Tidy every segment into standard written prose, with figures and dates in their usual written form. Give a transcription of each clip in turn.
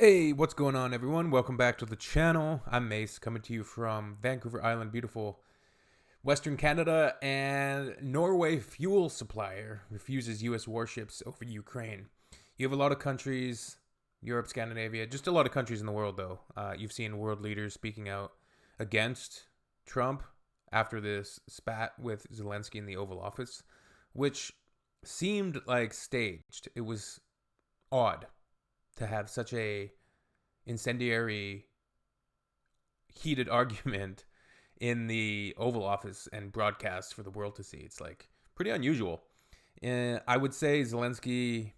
Hey, what's going on, everyone? Welcome back to the channel. I'm Mace, coming to you from Vancouver Island, beautiful Western Canada, and Norway fuel supplier refuses U.S. warships over Ukraine. You have a lot of countries, Europe, Scandinavia, just a lot of countries in the world, though. You've seen world leaders speaking out against Trump after this spat with Zelensky in the Oval Office, which seemed like staged. It was odd to have such a incendiary, heated argument in the Oval Office and broadcast for the world to see. It's like pretty unusual. I would say Zelensky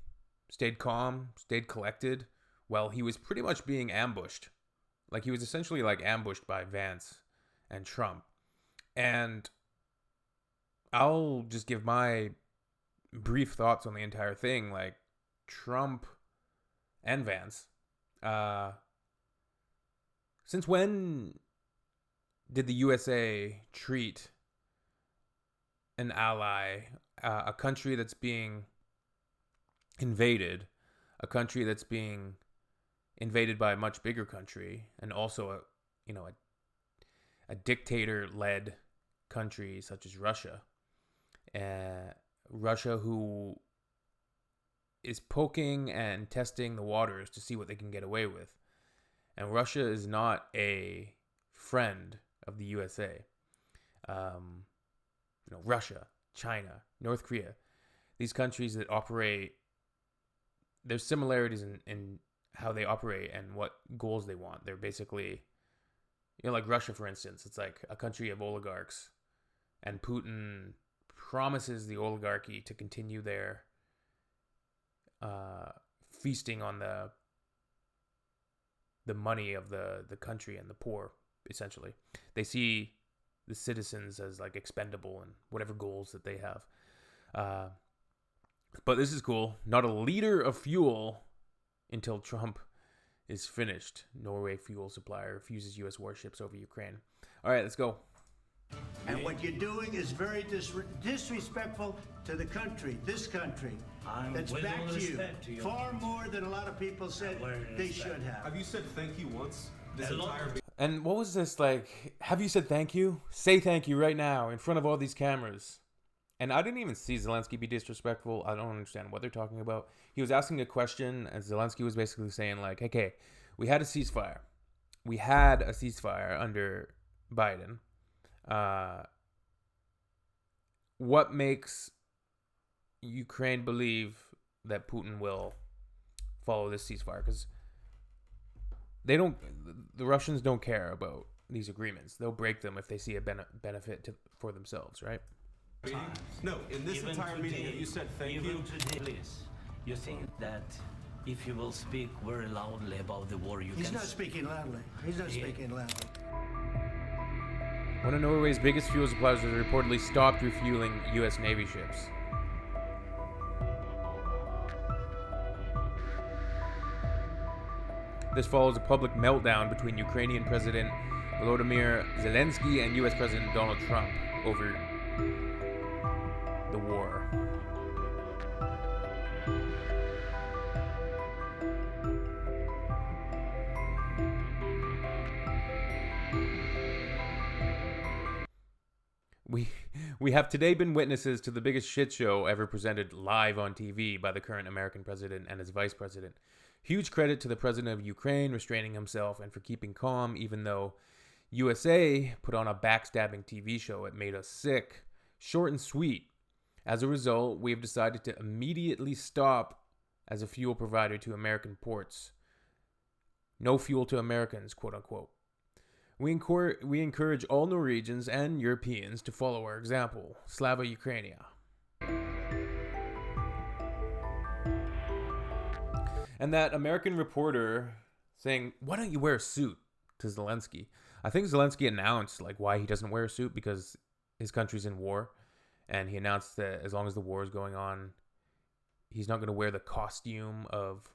stayed calm, stayed collected, while he was pretty much being ambushed. Like, he was essentially like ambushed by Vance and Trump. And I'll just give my brief thoughts on the entire thing. Like, Trump and Vance. Since when did the USA treat an ally, a country that's being invaded, a country that's being invaded by a much bigger country, and also a dictator-led country such as Russia, Russia who is poking and testing the waters to see what they can get away with. And Russia is not a friend of the USA. Russia, China, North Korea, these countries that operate, there's similarities in how they operate and what goals they want. They're basically, like Russia, for instance, it's like a country of oligarchs, and Putin promises the oligarchy to continue their feasting on the money of the country and the poor. Essentially, they see the citizens as like expendable and whatever goals that they have. But this is cool. Not a liter of fuel until Trump is finished. Norway fuel supplier refuses U.S. warships over Ukraine. All right, let's go. And what you're doing is very disrespectful to the country, this country. That's back to you. Far more than a lot of people said they should have. Have you said thank you once? And what was this like? Have you said thank you? Say thank you right now in front of all these cameras. And I didn't even see Zelensky be disrespectful. I don't understand what they're talking about. He was asking a question, and Zelensky was basically saying like, okay, we had a ceasefire. We had a ceasefire under Biden. What makes Ukraine believe that Putin will follow this ceasefire? Because the Russians don't care about these agreements. They'll break them if they see a benefit for themselves, right? No, in this Even entire meeting, have you said thank you? Today, please, you think that if you will speak very loudly about the war, He's not speaking loudly. He's not speaking loudly. One of Norway's biggest fuel suppliers has reportedly stopped refueling U.S. Navy ships. This follows a public meltdown between Ukrainian President Volodymyr Zelensky and U.S. President Donald Trump over the war. We have today been witnesses to the biggest shit show ever presented live on TV by the current American president and his vice president. Huge credit to the president of Ukraine restraining himself and for keeping calm, even though USA put on a backstabbing TV show. It made us sick. Short and sweet. As a result, we have decided to immediately stop as a fuel provider to American ports. No fuel to Americans, quote unquote. We encourage all Norwegians and Europeans to follow our example. Slava Ukrainia. And that American reporter saying, why don't you wear a suit, to Zelensky? I think Zelensky announced like why he doesn't wear a suit, because his country's in war. And he announced that as long as the war is going on, he's not going to wear the costume of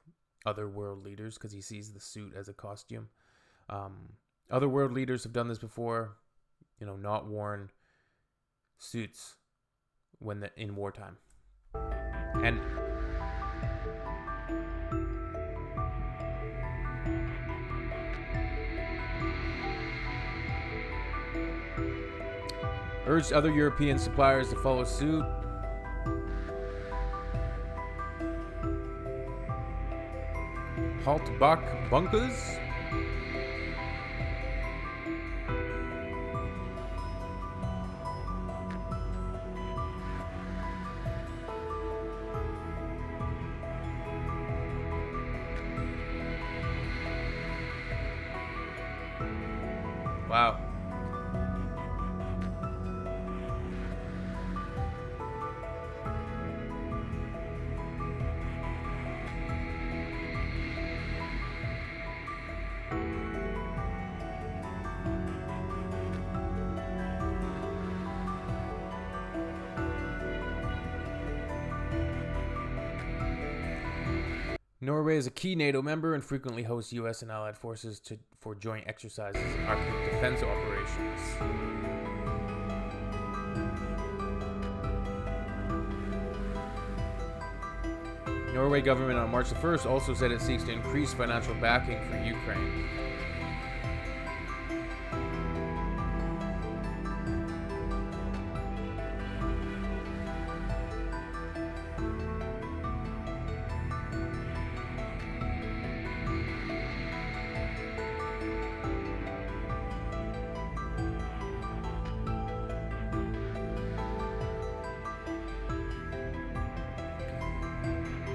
other world leaders because he sees the suit as a costume. Other world leaders have done this before, not worn suits when in wartime. And Urged other European suppliers to follow suit. Halt Bach bunkers. Wow. Norway is a key NATO member and frequently hosts U.S. and allied forces for joint exercises and Arctic defense operations. Norway government on March the 1st also said it seeks to increase financial backing for Ukraine.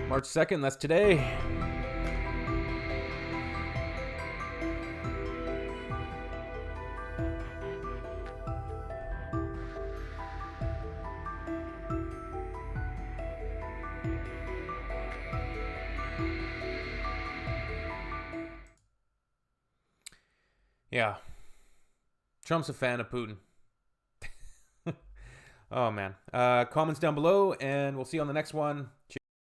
March 2nd, that's today. Yeah. Trump's a fan of Putin. Oh, man. Comments down below, and we'll see you on the next one. Cheers.